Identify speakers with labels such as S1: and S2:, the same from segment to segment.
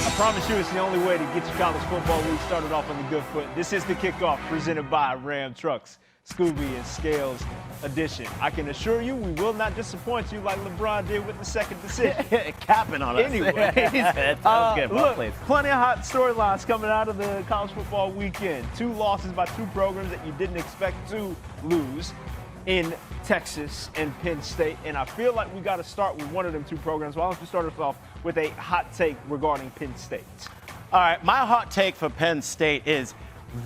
S1: I promise you it's the only way to get your college football week started off on the good foot. This is the kickoff presented by Ram Trucks, Skubie and Scales edition. I can assure you we will not disappoint you like LeBron did with the second decision.
S2: Capping on us.
S1: Anyway,
S2: that good.
S1: Look, plenty of hot storylines coming out of the college football weekend. 2 losses by 2 programs that you didn't expect to lose in Texas and Penn State, and I feel like we got to start with one of them 2 programs. Why don't you start us off with a hot take regarding Penn State?
S2: All right, my hot take for Penn State is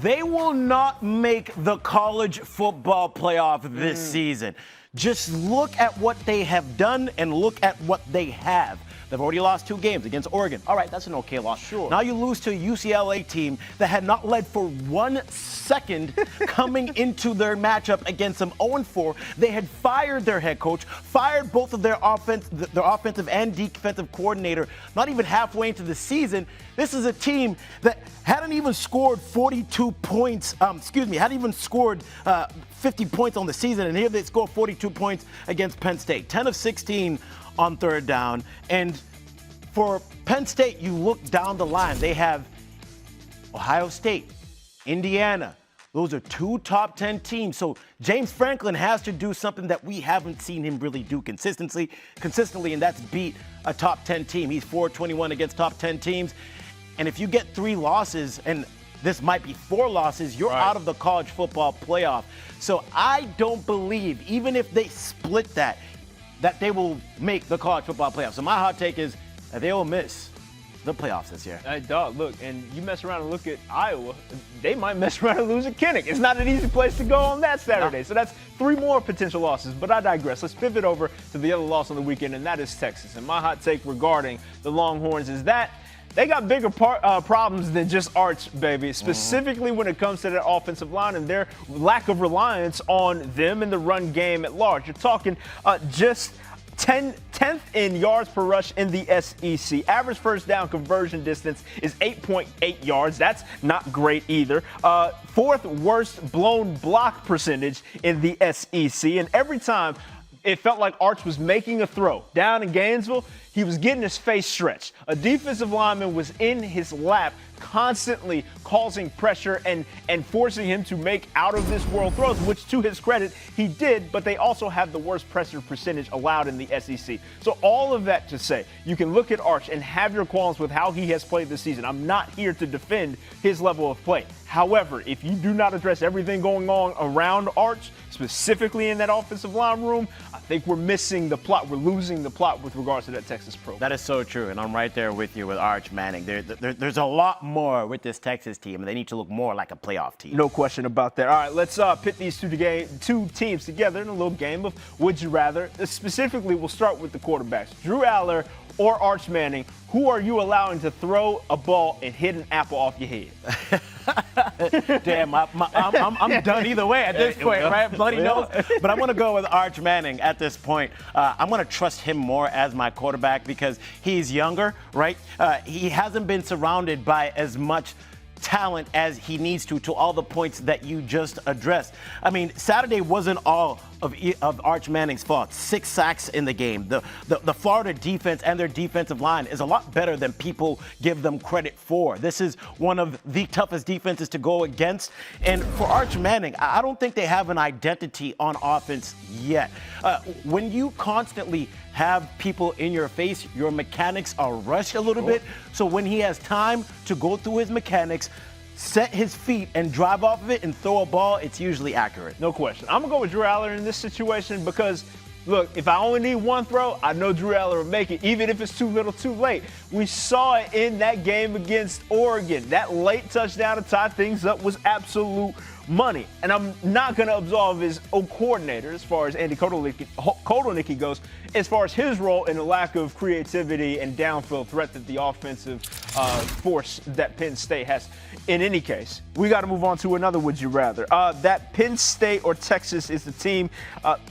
S2: they will not make the college football playoff this season. Just look at what they have done and look at what they have. They've already lost 2 games against Oregon. All right, that's an okay loss.
S1: Sure.
S2: Now you lose to a UCLA team that had not led for 1 second coming into their matchup against them 0-4. They had fired their head coach, fired both of their offensive and defensive coordinator, not even halfway into the season. This is a team that hadn't even scored 42 points, hadn't even scored 50 points on the season, and here they score 42 points against Penn State. 10 of 16 on 3rd down. And for Penn State, you look down the line, they have Ohio State, Indiana. Those are 2 top 10 teams. So James Franklin has to do something that we haven't seen him really do consistently, and that's beat a top 10 team. He's 4-21 against top 10 teams. And if you get 3 losses, and this might be 4 losses, you're out of the college football playoff. So I don't believe, even if they split that they will make the college football playoffs. So my hot take is that they will miss the playoffs this year.
S1: Hey, dog, look, and you mess around and look at Iowa, they might mess around and lose at Kinnick. It's not an easy place to go on that Saturday. No. So that's 3 more potential losses, but I digress. Let's pivot over to the other loss on the weekend, and that is Texas. And my hot take regarding the Longhorns is that they got bigger problems than just Arch, baby, specifically when it comes to their offensive line and their lack of reliance on them in the run game at large. You're talking just 10th in yards per rush in the SEC. Average first down conversion distance is 8.8 yards. That's not great either. 4th worst blown block percentage in the SEC. And every time it felt like Arch was making a throw down in Gainesville, he was getting his face stretched. A defensive lineman was in his lap, constantly causing pressure and forcing him to make out-of-this-world throws, which, to his credit, he did, but they also have the worst pressure percentage allowed in the SEC. So all of that to say, you can look at Arch and have your qualms with how he has played this season. I'm not here to defend his level of play. However, if you do not address everything going on around Arch, specifically in that offensive line room, I think we're missing the plot. We're losing the plot with regards to that Texas program.
S2: That is so true, and I'm right there with you with Arch Manning. There's a lot more with this Texas team, and they need to look more like a playoff team.
S1: No question about that. All right, let's pit these 2 teams together in a little game of Would You Rather. Specifically, we'll start with the quarterbacks. Drew Aller or Arch Manning, who are you allowing to throw a ball and hit an apple off your head?
S2: Damn, I'm done either way at this point, right? Bloody nose. But I'm going to go with Arch Manning at this point. I'm going to trust him more as my quarterback because he's younger, right? He hasn't been surrounded by as much talent as he needs to all the points that you just addressed. I mean, Saturday wasn't all of Arch Manning's fault. 6 sacks in the game. The Florida defense and their defensive line is a lot better than people give them credit for. This is one of the toughest defenses to go against. And for Arch Manning, I don't think they have an identity on offense yet. When you constantly have people in your face, your mechanics are rushed a little bit. So when he has time to go through his mechanics, set his feet and drive off of it and throw a ball, it's usually accurate.
S1: No question. I'm going to go with Drew Aller in this situation because, look, if I only need one throw, I know Drew Aller will make it, even if it's too little too late. We saw it in that game against Oregon. That late touchdown to tie things up was absolute money. And I'm not going to absolve his coordinator, as far as Andy Kotelnicki goes, as far as his role in the lack of creativity and downfield threat that the offensive force that Penn State has. In any case, we got to move on to another would you rather. That Penn State or Texas is the team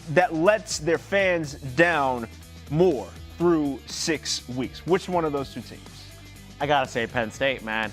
S1: that lets their fans down more through 6 weeks. Which one of those two teams?
S2: I got to say Penn State, man.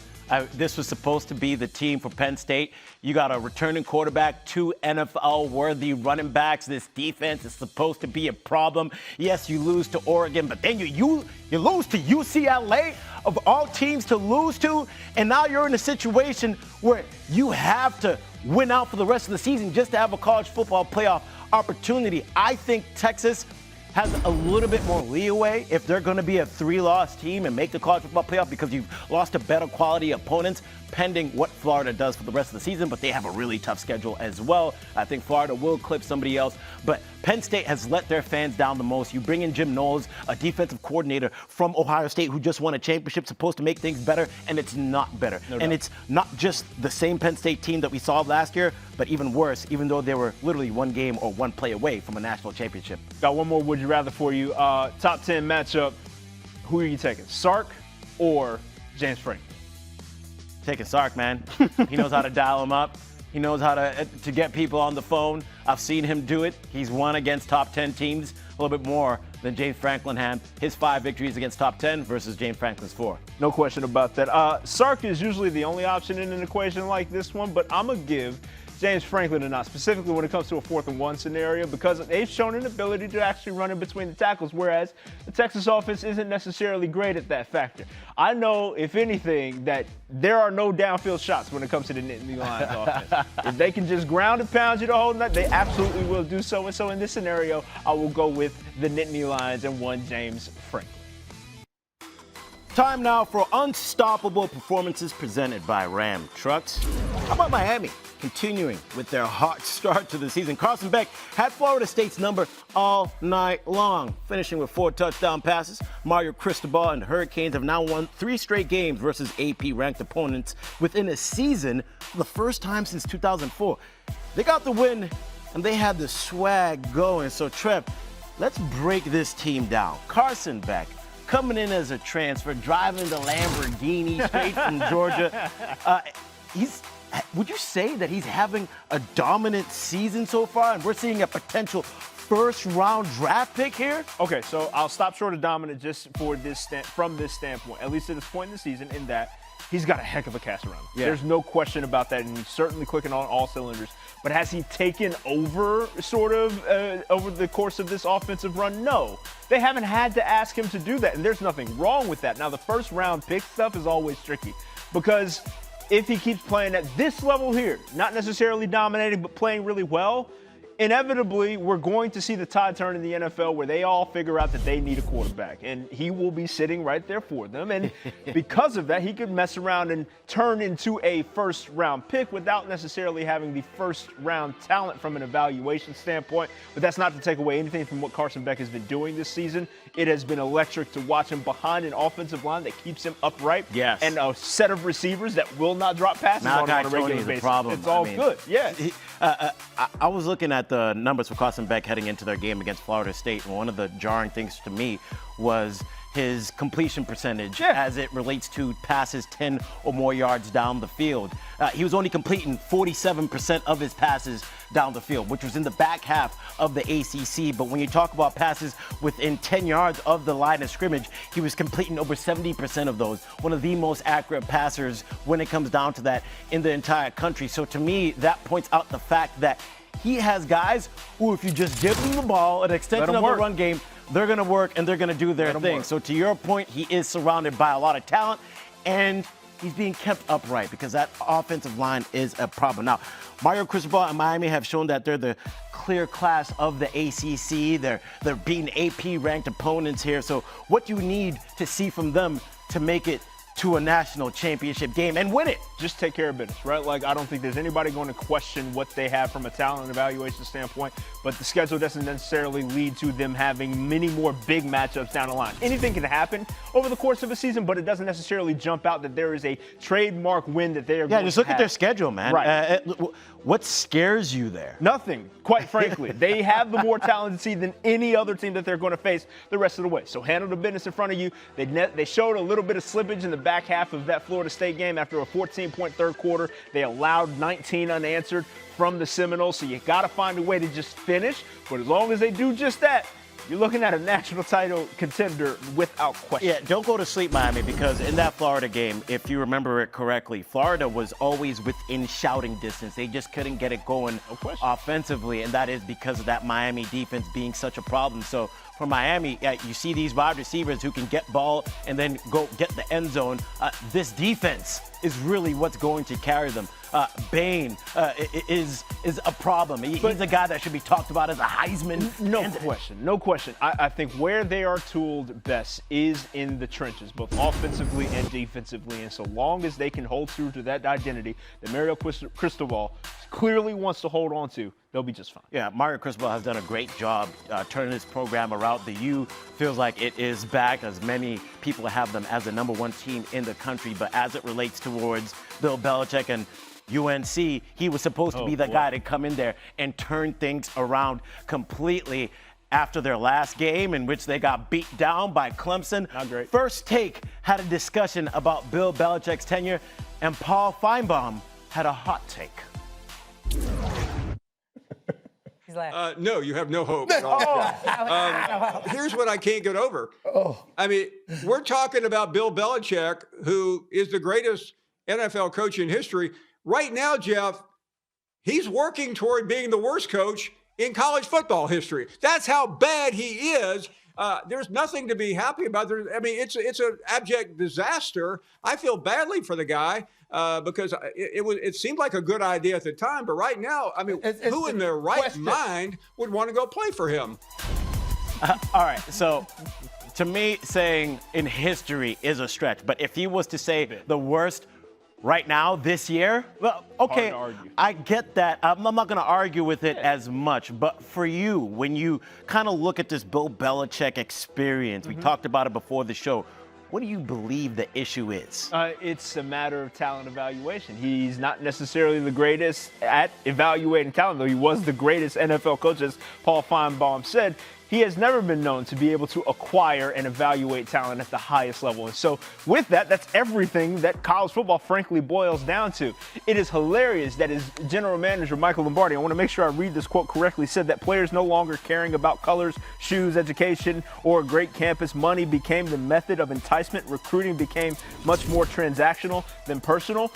S2: This was supposed to be the team for Penn State. You got a returning quarterback, 2 NFL-worthy running backs. This defense is supposed to be a problem. Yes, you lose to Oregon, but then you lose to UCLA, of all teams to lose to, and now you're in a situation where you have to win out for the rest of the season just to have a college football playoff opportunity. I think Texas has a little bit more leeway if they're going to be a 3-loss team and make the college football playoff because you've lost to better quality opponents, pending what Florida does for the rest of the season. But they have a really tough schedule as well. I think Florida will clip somebody else. But Penn State has let their fans down the most. You bring in Jim Knowles, a defensive coordinator from Ohio State who just won a championship, supposed to make things better, and it's not better. And it's not just the same Penn State team that we saw last year, but even worse, even though they were literally one game or one play away from a national championship.
S1: Got one more would you rather for you. Top 10 matchup. Who are you taking, Sark or James Franklin?
S2: Taking Sark, man. He knows how to dial him up. He knows how to get people on the phone. I've seen him do it. He's won against top 10 teams a little bit more than James Franklin had. His 5 victories against top 10 versus James Franklin's 4.
S1: No question about that. Sark is usually the only option in an equation like this one, but I'm going to give James Franklin a nod, specifically when it comes to a 4th and 1 scenario, because they've shown an ability to actually run in between the tackles, whereas the Texas offense isn't necessarily great at that factor. I know, if anything, that there are no downfield shots when it comes to the Nittany Lions offense. If they can just ground and pound you the whole night, they absolutely will do so. And so in this scenario, I will go with the Nittany Lions and one James Franklin.
S2: Time now for unstoppable performances presented by Ram Trucks. How about Miami? Continuing with their hot start to the season. Carson Beck had Florida State's number all night long, finishing with 4 touchdown passes. Mario Cristobal and the Hurricanes have now won 3 straight games versus AP-ranked opponents within a season for the first time since 2004. They got the win, and they had the swag going. So, Trev, let's break this team down. Carson Beck, coming in as a transfer, driving the Lamborghini straight from Georgia. Would you say that he's having a dominant season so far, and we're seeing a potential first-round draft pick here?
S1: Okay, so I'll stop short of dominant just for this from this standpoint, at least at this point in the season, in that he's got a heck of a cast around him. Yeah. There's no question about that, and he's certainly clicking on all cylinders. But has he taken over sort of over the course of this offensive run? No. They haven't had to ask him to do that, and there's nothing wrong with that. Now, the first-round pick stuff is always tricky because if he keeps playing at this level here, not necessarily dominating, but playing really well, inevitably, we're going to see the tide turn in the NFL where they all figure out that they need a quarterback, and he will be sitting right there for them. And because of that, he could mess around and turn into a first-round pick without necessarily having the first-round talent from an evaluation standpoint. But that's not to take away anything from what Carson Beck has been doing this season. It has been electric to watch him behind an offensive line that keeps him upright, and a set of receivers that will not drop passes on a regular basis. It's all good. Yeah.
S2: I was looking at the numbers for Carson Beck heading into their game against Florida State, and one of the jarring things to me was his completion percentage as it relates to passes 10 or more yards down the field. He was only completing 47% of his passes down the field, which was in the back half of the ACC. But when you talk about passes within 10 yards of the line of scrimmage, he was completing over 70% of those. One of the most accurate passers when it comes down to that in the entire country. So to me, that points out the fact that he has guys who, if you just give them the ball, an extension of the run game, they're going to work and they're going to do their thing. So to your point, he is surrounded by a lot of talent, and he's being kept upright because that offensive line is a problem. Now, Mario Cristobal and Miami have shown that they're the clear class of the ACC. They're beating AP-ranked opponents here. So what do you need to see from them to make it to a national championship game and win it.
S1: Just take care of business, right? Like, I don't think there's anybody going to question what they have from a talent evaluation standpoint, but the schedule doesn't necessarily lead to them having many more big matchups down the line. Anything can happen over the course of a season, but it doesn't necessarily jump out that there is a trademark win that they are going to have.
S2: Yeah, just look at their schedule, man.
S1: Right.
S2: What scares you there?
S1: Nothing, quite frankly. They have the more talented team than any other team that they're going to face the rest of the way. So handle the business in front of you. They showed a little bit of slippage in the back half of that Florida State game after a 14-point third quarter. They allowed 19 unanswered from the Seminoles, so you got to find a way to just finish. But as long as they do just that, you're looking at a national title contender without question.
S2: Yeah, don't go to sleep, Miami, because in that Florida game, if you remember it correctly, Florida was always within shouting distance. They just couldn't get it going offensively, and that is because of that Miami defense being such a problem. So for Miami, you see these wide receivers who can get ball and then go get the end zone. This defense is really what's going to carry them. Bain is a problem. He's a guy that should be talked about as a Heisman.
S1: No question. I think where they are tooled best is in the trenches, both offensively and defensively. And so long as they can hold true to that identity that Mario Cristobal clearly wants to hold on to, they'll be just fine.
S2: Yeah, Mario Cristobal has done a great job turning this program around. The U feels like it is back, as many people have them as the number one team in the country. But as it relates towards Bill Belichick and UNC, he was supposed to be the guy to come in there and turn things around completely after their last game in which they got beat down by Clemson.
S1: Not great.
S2: First Take had a discussion about Bill Belichick's tenure, and Paul Feinbaum had a hot take.
S3: No, you have no hope at all. Here's what I can't get over. I mean, we're talking about Bill Belichick, who is the greatest NFL coach in history. Right now, Jeff, he's working toward being the worst coach in college football history. That's how bad he is. There's nothing to be happy about. It's an abject disaster. I feel badly for the guy because it seemed like a good idea at the time, but right now, I mean, who in their right mind would want to go play for him?
S2: All right, so to me, saying in history is a stretch, but if he was to say the worst right now, this year, well, okay, I get that. I'm not going to argue with it as much. But for you, when you kind of look at this Bill Belichick experience, we talked about it before the show, what do you believe the issue is?
S1: It's a matter of talent evaluation. He's not necessarily the greatest at evaluating talent, though he was the greatest NFL coach, as Paul Feinbaum said. He has never been known to be able to acquire and evaluate talent at the highest level. And so with that, that's everything that college football frankly boils down to. It is hilarious that his general manager, Michael Lombardi, I want to make sure I read this quote correctly, said that players no longer caring about colors, shoes, education, or a great campus. Money became the method of enticement. Recruiting became much more transactional than personal.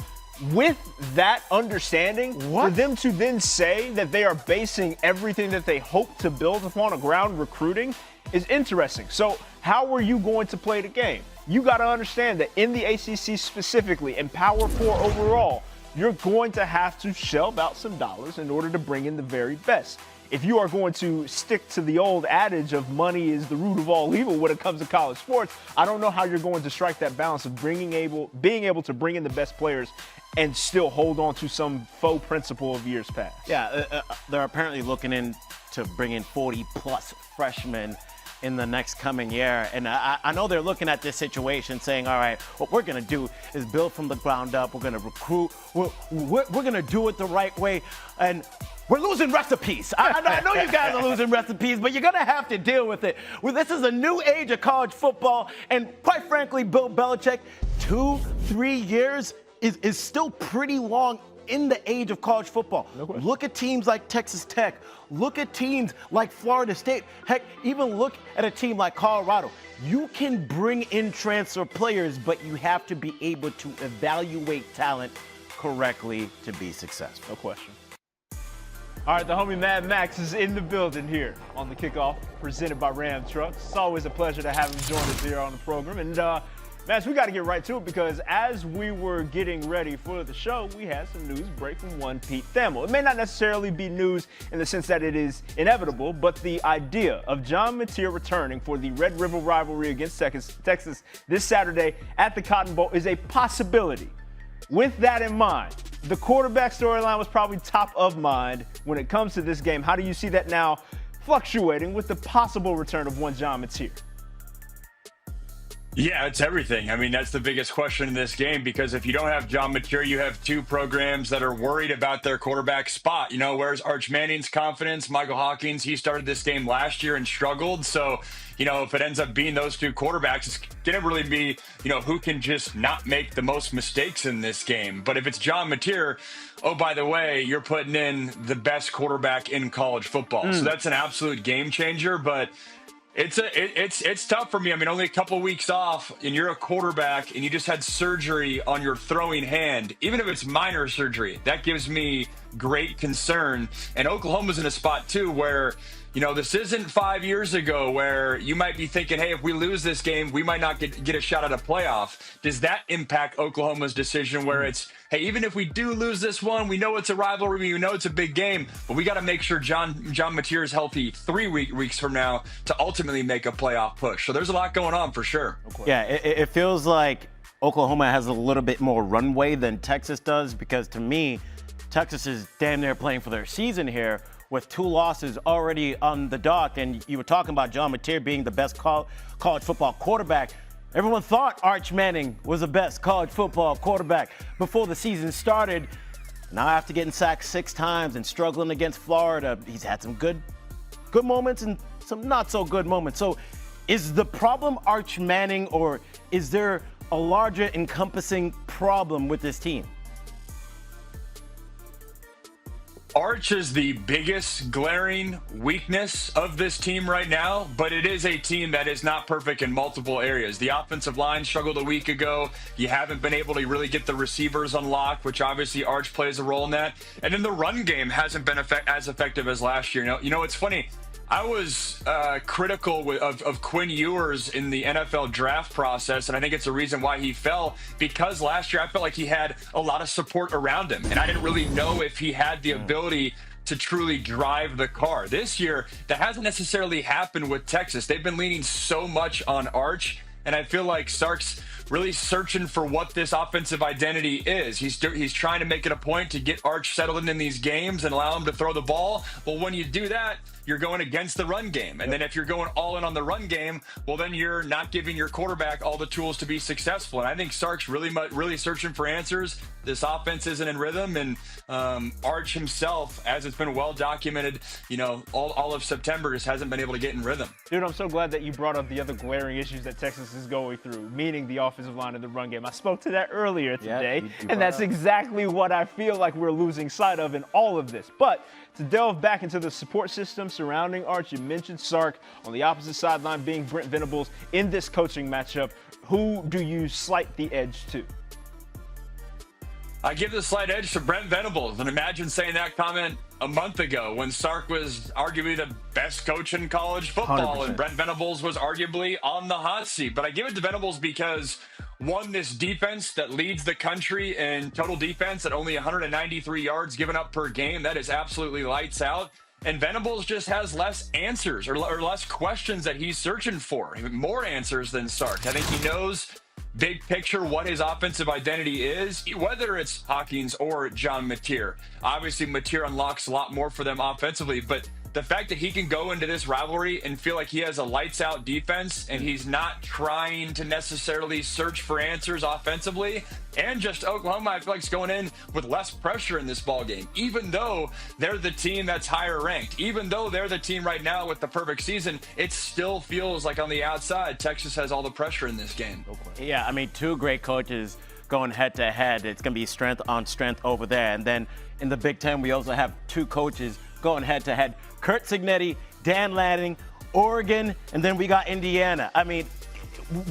S1: With that understanding, for them to then say that they are basing everything that they hope to build upon around recruiting is interesting. So how are you going to play the game? You got to understand that in the ACC specifically and Power 4 overall, you're going to have to shell out some dollars in order to bring in the very best. If you are going to stick to the old adage of money is the root of all evil when it comes to college sports, I don't know how you're going to strike that balance of being able to bring in the best players and still hold on to some faux principle of years past.
S2: Yeah, they're apparently looking to bring in 40-plus freshmen in the next coming year. And I know they're looking at this situation saying, all right, what we're going to do is build from the ground up. We're going to recruit. We're going to do it the right way. And we're losing recipes. I know you guys are losing recipes, but you're going to have to deal with it. Well, this is a new age of college football. And quite frankly, Bill Belichick, 2-3 years is still pretty long in the age of college football. No question. Look at teams like Texas Tech. Look at teams like Florida State. Heck, even look at a team like Colorado. You can bring in transfer players, but you have to be able to evaluate talent correctly to be successful.
S1: No question. All right, the homie Mad Max is in the building here on the kickoff, presented by Ram Trucks. It's always a pleasure to have him join us here on the program. And Max, we got to get right to it because as we were getting ready for the show, we had some news break from one Pete Thamel. It may not necessarily be news in the sense that it is inevitable, but the idea of John Mateer returning for the Red River Rivalry against Texas this Saturday at the Cotton Bowl is a possibility. With that in mind, the quarterback storyline was probably top of mind when it comes to this game. How do you see that now fluctuating with the possible return of one John Mateer?
S4: Yeah, it's everything. I mean, that's the biggest question in this game because if you don't have John Mateer, you have two programs that are worried about their quarterback spot. You know, where's Arch Manning's confidence? Michael Hawkins, he started this game last year and struggled. So, you know, if it ends up being those two quarterbacks, it's going to really be, you know, who can just not make the most mistakes in this game. But if it's John Mateer, oh, by the way, you're putting in the best quarterback in college football. So that's an absolute game changer. But it's tough for me. I mean, only a couple weeks off, and you're a quarterback, and you just had surgery on your throwing hand. Even if it's minor surgery, that gives me great concern. And Oklahoma's in a spot too where, you know, this isn't 5 years ago where you might be thinking, hey, if we lose this game, we might not get a shot at a playoff. Does that impact Oklahoma's decision where it's, hey, even if we do lose this one, we know it's a rivalry, we know it's a big game, but we got to make sure John Mateer is healthy 3 weeks from now to ultimately make a playoff push. So there's a lot going on for sure.
S2: Yeah, it feels like Oklahoma has a little bit more runway than Texas does because to me, Texas is damn near playing for their season here with 2 losses already on the dock. And you were talking about John Mateer being the best college football quarterback. Everyone thought Arch Manning was the best college football quarterback before the season started. Now after getting sacked 6 times and struggling against Florida, he's had some good moments and some not so good moments. So is the problem Arch Manning or is there a larger encompassing problem with this team?
S4: Arch is the biggest glaring weakness of this team right now, but it is a team that is not perfect in multiple areas. The offensive line struggled a week ago. You haven't been able to really get the receivers unlocked, which obviously Arch plays a role in that. And then the run game hasn't been as effective as last year. You know, it's funny. I was critical of Quinn Ewers in the NFL draft process, and I think it's a reason why he fell, because last year I felt like he had a lot of support around him, and I didn't really know if he had the ability to truly drive the car. This year, that hasn't necessarily happened with Texas. They've been leaning so much on Arch, and I feel like Sark's really searching for what this offensive identity is. He's trying to make it a point to get Arch settled in these games and allow him to throw the ball. Well, when you do that, you're going against the run game. And then if you're going all in on the run game, well, then you're not giving your quarterback all the tools to be successful. And I think Sark's really searching for answers. This offense isn't in rhythm. And Arch himself, as it's been well documented, you know, all of September just hasn't been able to get in rhythm.
S1: Dude, I'm so glad that you brought up the other glaring issues that Texas is going through, meaning the offensive line and the run game. I spoke to that earlier today, and that's exactly what I feel like we're losing sight of in all of this. But to delve back into the support system surrounding Arch, you mentioned Sark on the opposite sideline being Brent Venables in this coaching matchup. Who do you slight the edge to?
S4: I give the slight edge to Brent Venables, and imagine saying that comment a month ago when Sark was arguably the best coach in college football 100%. And Brent Venables was arguably on the hot seat. But I give it to Venables because, one, this defense that leads the country in total defense at only 193 yards given up per game, that is absolutely lights out. And Venables just has less answers or less questions that he's searching for, more answers than Sark. I think he knows big picture what his offensive identity is, whether it's Hawkins or John Mateer. Obviously, Mateer unlocks a lot more for them offensively, but the fact that he can go into this rivalry and feel like he has a lights out defense and he's not trying to necessarily search for answers offensively, and just Oklahoma, I feel like, is going in with less pressure in this ball game, even though they're the team that's higher ranked, even though they're the team right now with the perfect season, it still feels like on the outside, Texas has all the pressure in this game.
S2: Yeah, I mean, 2 great coaches going head to head. It's going to be strength on strength over there. And then in the Big Ten, we also have 2 coaches going head to head. Kurt Cignetti, Dan Lanning, Oregon, and then we got Indiana. I mean,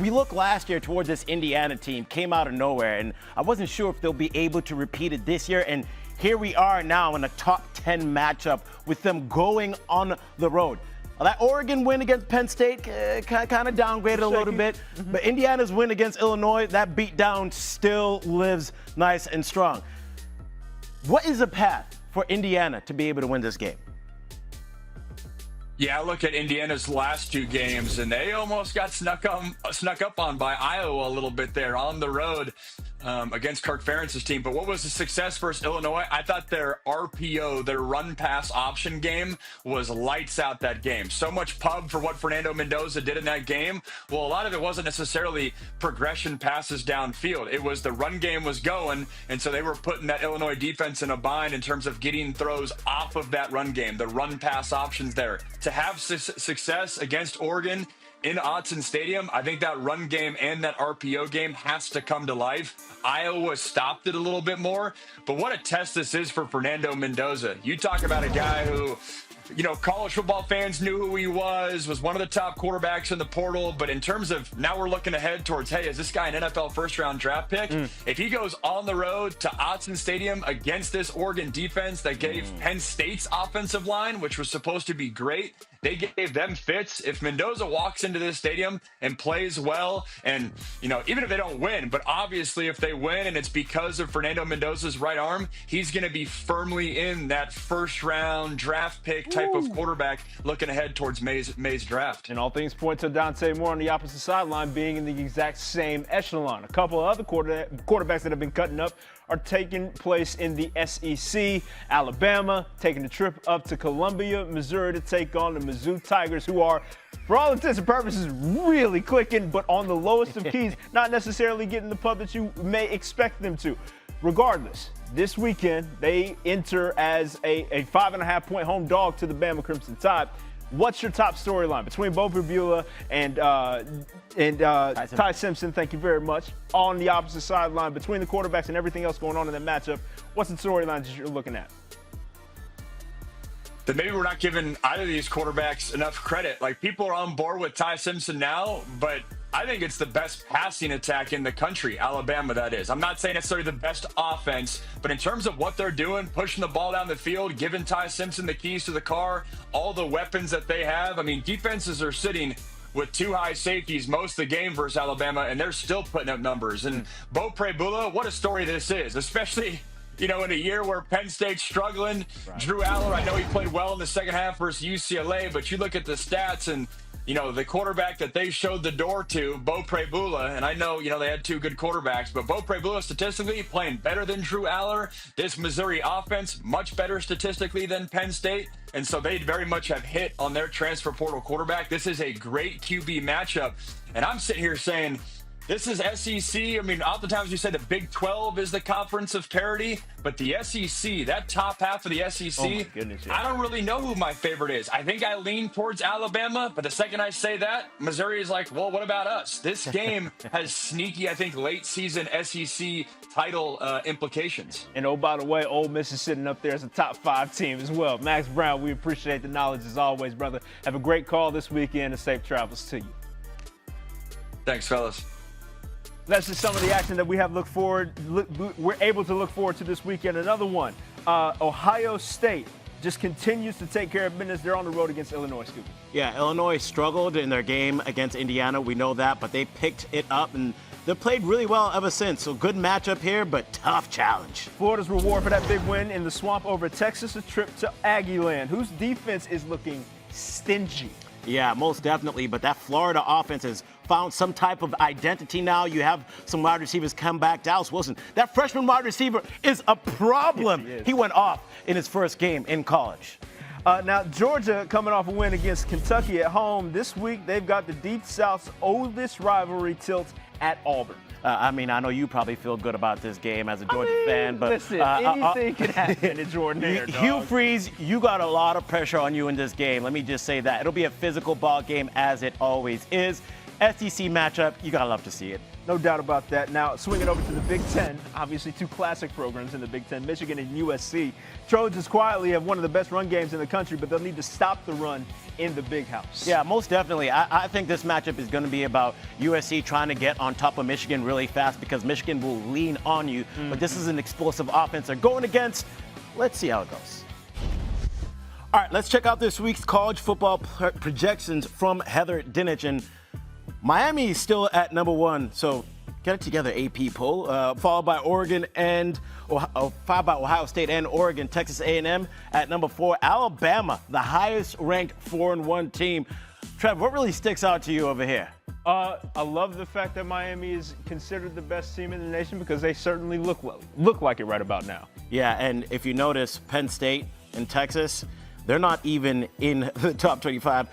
S2: we looked last year towards this Indiana team, came out of nowhere, and I wasn't sure if they'll be able to repeat it this year. And here we are now in a top 10 matchup with them going on the road. That Oregon win against Penn State kind of downgraded a little bit, but Indiana's win against Illinois, that beatdown still lives nice and strong. What is the path for Indiana to be able to win this game?
S4: Yeah, I look at Indiana's last 2 games, and they almost got snuck up on by Iowa a little bit there on the road against Kirk Ferentz's team. But what was the success versus Illinois? I thought their RPO, their run-pass option game, was lights out that game. So much pub for what Fernando Mendoza did in that game. Well, a lot of it wasn't necessarily progression passes downfield. It was the run game was going, and so they were putting that Illinois defense in a bind in terms of getting throws off of that run game, the run-pass options there. To have success against Oregon in Autzen Stadium, I think that run game and that RPO game has to come to life. Iowa stopped it a little bit more, but what a test this is for Fernando Mendoza. You talk about a guy who, college football fans knew who he was one of the top quarterbacks in the portal, but in terms of now we're looking ahead towards, hey, is this guy an NFL first-round draft pick? If he goes on the road to Autzen Stadium against this Oregon defense that gave Penn State's offensive line, which was supposed to be great, they gave them fits. If Mendoza walks into this stadium and plays well, and, even if they don't win, but obviously if they win and it's because of Fernando Mendoza's right arm, he's going to be firmly in that first-round draft pick type of quarterback looking ahead towards May's draft.
S1: And all things point to Dante Moore on the opposite sideline being in the exact same echelon. A couple of other quarterbacks that have been cutting up are taking place in the SEC. Alabama taking a trip up to Columbia, Missouri to take on the Mizzou Tigers, who are, for all intents and purposes, really clicking, but on the lowest of keys, not necessarily getting the pub that you may expect them to. Regardless, this weekend, they enter as a 5.5-point home dog to the Bama Crimson Tide. What's your top storyline between Bo Pribula and Ty Simpson? Thank you very much. On the opposite sideline, between the quarterbacks and everything else going on in that matchup, what's the storylines that you're looking at?
S4: That maybe we're not giving either of these quarterbacks enough credit. Like, people are on board with Ty Simpson now, but I think it's the best passing attack in the country, Alabama, that is. I'm not saying necessarily the best offense, but in terms of what they're doing, pushing the ball down the field, giving Ty Simpson the keys to the car, all the weapons that they have. I mean, defenses are sitting with 2 high safeties most of the game versus Alabama, and they're still putting up numbers. And Bo Pribula, what a story this is, especially in a year where Penn State's struggling. Right. Drew Aller, I know he played well in the second half versus UCLA, but you look at the stats and, the quarterback that they showed the door to, Bo Pribula, and I know, they had 2 good quarterbacks, but Bo Pribula statistically playing better than Drew Aller. This Missouri offense, much better statistically than Penn State. And so they very much have hit on their transfer portal quarterback. This is a great QB matchup. And I'm sitting here saying, this is SEC. I mean, oftentimes you say the Big 12 is the conference of parity, but the SEC, that top half of the SEC, I don't really know who my favorite is. I think I lean towards Alabama, but the second I say that, Missouri is like, well, what about us? This game has sneaky, I think, late season SEC title implications.
S1: And oh, by the way, Ole Miss is sitting up there as a top 5 team as well. Max Browne, we appreciate the knowledge as always, brother. Have a great call this weekend and safe travels to you.
S4: Thanks, fellas.
S1: That's just some of the action that we have we're able to look forward to this weekend. Another one, Ohio State just continues to take care of business. They're on the road against Illinois, Skubie.
S2: Yeah, Illinois struggled in their game against Indiana. We know that, but they picked it up, and they've played really well ever since. So good matchup here, but tough challenge.
S1: Florida's reward for that big win in the swamp over Texas, a trip to Aggie Land, whose defense is looking stingy.
S2: Yeah, most definitely. But that Florida offense has found some type of identity now. You have some wide receivers come back. Dallas Wilson, that freshman wide receiver is a problem. Yes, he went off in his first game in college.
S1: Now, Georgia coming off a win against Kentucky at home. This week, they've got the Deep South's oldest rivalry tilt at Auburn.
S2: I know you probably feel good about this game as a Georgia fan, but
S1: listen, anything can happen in Jordan Hare,
S2: Hugh Freeze, you got a lot of pressure on you in this game. Let me just say that. It'll be a physical ball game as it always is. SEC matchup, you gotta love to see it.
S1: No doubt about that. Now, swinging over to the Big Ten, obviously 2 classic programs in the Big Ten, Michigan and USC. Trojans quietly have one of the best run games in the country, but they'll need to stop the run in the Big House.
S2: Yeah, most definitely. I think this matchup is going to be about USC trying to get on top of Michigan really fast because Michigan will lean on you. But this is an explosive offense they're going against. Let's see how it goes. All right, let's check out this week's college football projections from Heather Dinich. And Miami is still at number 1, so get it together, AP poll. Followed by Oregon and followed by Ohio State and Oregon. Texas A&M at number 4. Alabama, the highest-ranked 4-1 team. Trev, what really sticks out to you over here?
S1: I love the fact that Miami is considered the best team in the nation because they certainly look like it right about now.
S2: Yeah, and if you notice, Penn State and Texas, they're not even in the top 25.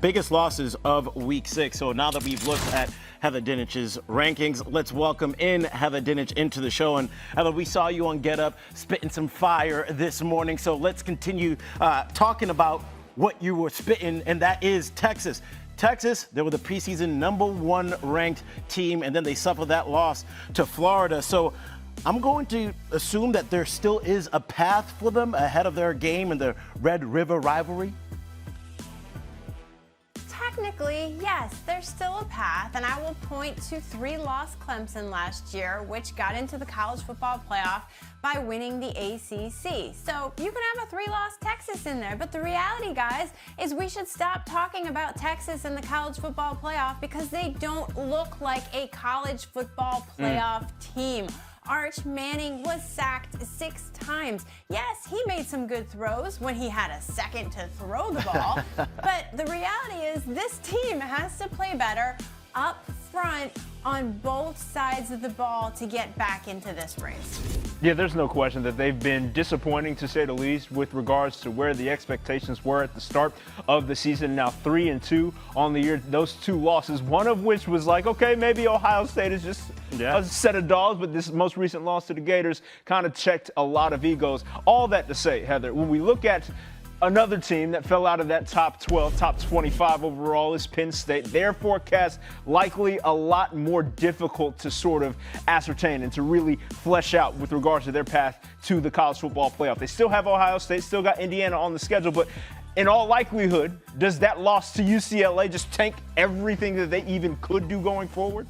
S2: Biggest losses of Week 6. So now that we've looked at Heather Dinich's rankings, let's welcome in Heather Dinich into the show. And Heather, we saw you on Get Up spitting some fire this morning. So let's continue talking about what you were spitting, and that is Texas. Texas, they were the preseason number 1 ranked team, and then they suffered that loss to Florida. So I'm going to assume that there still is a path for them ahead of their game in the Red River Rivalry.
S5: Technically, yes, there's still a path, and I will point to 3-loss Clemson last year, which got into the college football playoff by winning the ACC. So you can have a 3-loss Texas in there, but the reality, guys, is we should stop talking about Texas in the college football playoff because they don't look like a college football playoff team. Arch Manning was sacked 6 times. Yes, he made some good throws when he had a second to throw the ball, but the reality is this team has to play better up front on both sides of the ball to get back into this race.
S1: Yeah, there's no question that they've been disappointing, to say the least, with regards to where the expectations were at the start of the season. Now 3-2 on the year. Those 2 losses, one of which was like, okay, maybe Ohio State is just a set of dogs, but this most recent loss to the Gators kind of checked a lot of egos. All that to say, Heather, when we look at another team that fell out of that top 12, top 25 overall is Penn State. Their forecast likely a lot more difficult to sort of ascertain and to really flesh out with regards to their path to the college football playoff. They still have Ohio State, still got Indiana on the schedule, but in all likelihood, does that loss to UCLA just tank everything that they even could do going forward?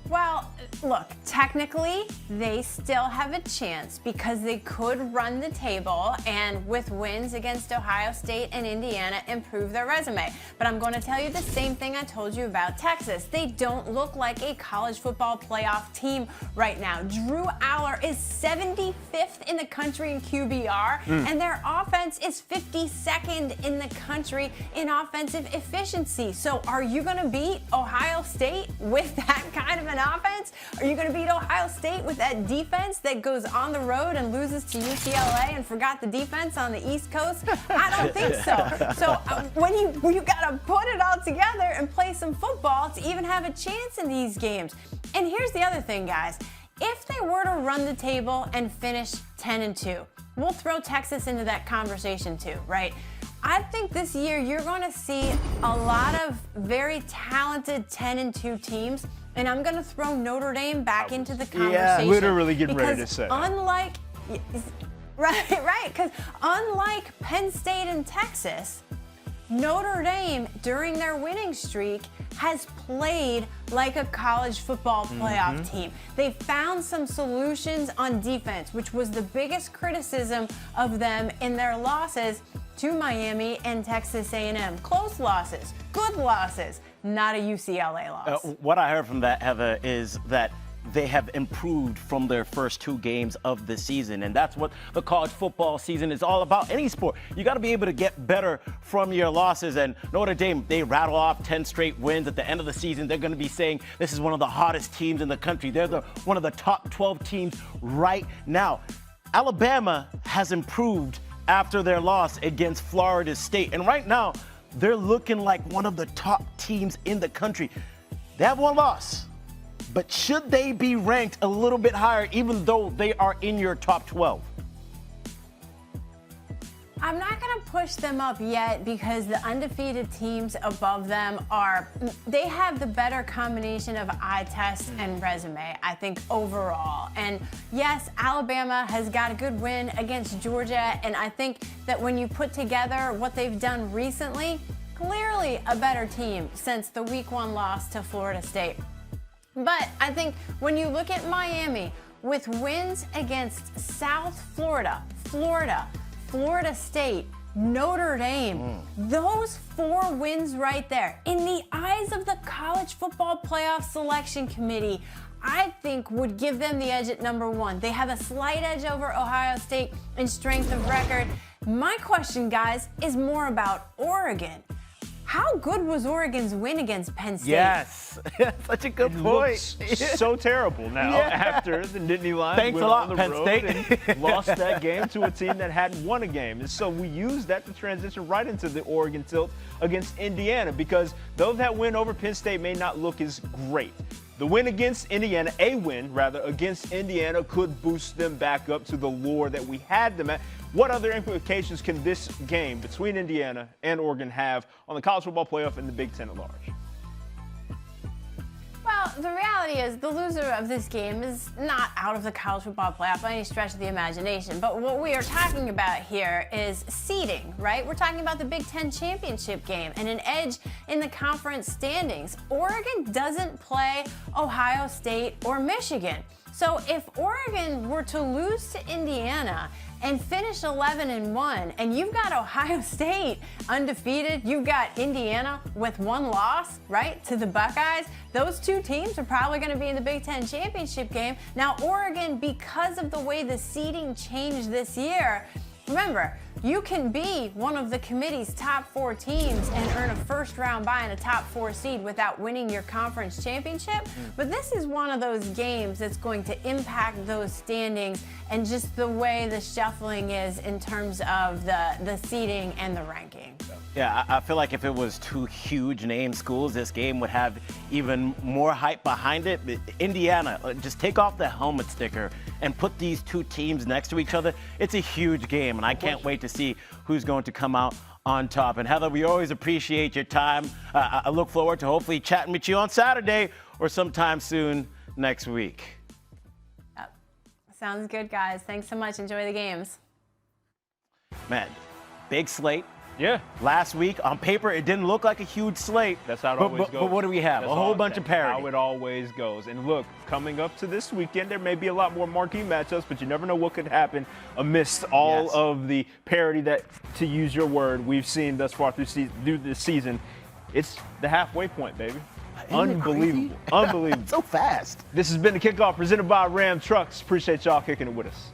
S5: Well, look, technically, they still have a chance because they could run the table and with wins against Ohio State and Indiana, improve their resume. But I'm going to tell you the same thing I told you about Texas. They don't look like a college football playoff team right now. Drew Aller is 75th in the country in QBR, and their offense is 52nd in the country in offensive efficiency. So are you going to beat Ohio State with that kind of an offense? Are you going to beat Ohio State with that defense that goes on the road and loses to UCLA and forgot the defense on the East Coast? I don't think so. So when you got to put it all together and play some football to even have a chance in these games. And here's the other thing, guys. If they were to run the table and finish 10-2, we'll throw Texas into that conversation too, right? I think this year you're going to see a lot of very talented 10-2 teams. And I'm going to throw Notre Dame back into the conversation.
S1: Yeah, literally getting ready to say.
S5: Right, because unlike Penn State and Texas, Notre Dame, during their winning streak, has played like a college football playoff team. They found some solutions on defense, which was the biggest criticism of them in their losses to Miami and Texas A&M. Close losses, good losses, not a UCLA loss.
S2: What I heard from that, Heather, is that they have improved from their first 2 games of the season. And that's what the college football season is all about. Any sport, you got to be able to get better from your losses. And Notre Dame, they rattle off 10 straight wins. At the end of the season, they're going to be saying this is one of the hottest teams in the country. They're one of the top 12 teams right now. Alabama has improved after their loss against Florida State. And right now, they're looking like one of the top teams in the country. They have 1 loss. But should they be ranked a little bit higher, even though they are in your top 12?
S5: I'm not going to push them up yet because the undefeated teams above them they have the better combination of eye test and resume, I think, overall. And yes, Alabama has got a good win against Georgia, and I think that when you put together what they've done recently, clearly a better team since the Week 1 loss to Florida State. But I think when you look at Miami with wins against South Florida, Florida State, Notre Dame, those 4 wins right there, in the eyes of the College Football Playoff Selection Committee, I think would give them the edge at number 1. They have a slight edge over Ohio State in strength of record. My question, guys, is more about Oregon. How good was Oregon's win against Penn State?
S2: Yes, such a good point.
S1: So terrible now after the Nittany Lions
S2: Thanks
S1: went
S2: a lot,
S1: on the
S2: Penn
S1: road
S2: State.
S1: and lost that game to a team that hadn't won a game. And so we used that to transition right into the Oregon tilt against Indiana, because though that win over Penn State may not look as great, the win against Indiana, a win rather, against Indiana could boost them back up to the lure that we had them at. What other implications can this game between Indiana and Oregon have on the college football playoff and the Big Ten at large?
S5: Well, the reality is the loser of this game is not out of the college football playoff by any stretch of the imagination. But what we are talking about here is seeding, right? We're talking about the Big Ten championship game and an edge in the conference standings. Oregon doesn't play Ohio State or Michigan. So if Oregon were to lose to Indiana and finish 11-1, and you've got Ohio State undefeated, you've got Indiana with 1 loss, right, to the Buckeyes, those 2 teams are probably going to be in the Big Ten championship game. Now, Oregon, because of the way the seeding changed this year, remember, you can be one of the committee's top 4 teams and earn a first-round bye and a top 4 seed without winning your conference championship. But this is one of those games that's going to impact those standings and just the way the shuffling is in terms of the seeding and the ranking.
S2: Yeah, I feel like if it was 2 huge name schools, this game would have even more hype behind it. But Indiana, just take off the helmet sticker and put these 2 teams next to each other. It's a huge game, and I can't wait to see who's going to come out on top. And Heather, we always appreciate your time. I look forward to hopefully chatting with you on Saturday or sometime soon next week.
S5: Yep. Sounds good, guys. Thanks so much. Enjoy the games.
S2: Man, big slate.
S1: Yeah.
S2: Last week, on paper, it didn't look like a huge slate.
S1: That's how it always goes.
S2: But what do we have?
S1: That's
S2: a whole bunch of parity.
S1: How it always goes. And look, coming up to this weekend, there may be a lot more marquee matchups, but you never know what could happen amidst all of the parity that, to use your word, we've seen thus far through this season. It's the halfway point, baby. Unbelievable. Unbelievable.
S2: So fast.
S1: This has been The Kickoff presented by Ram Trucks. Appreciate y'all kicking it with us.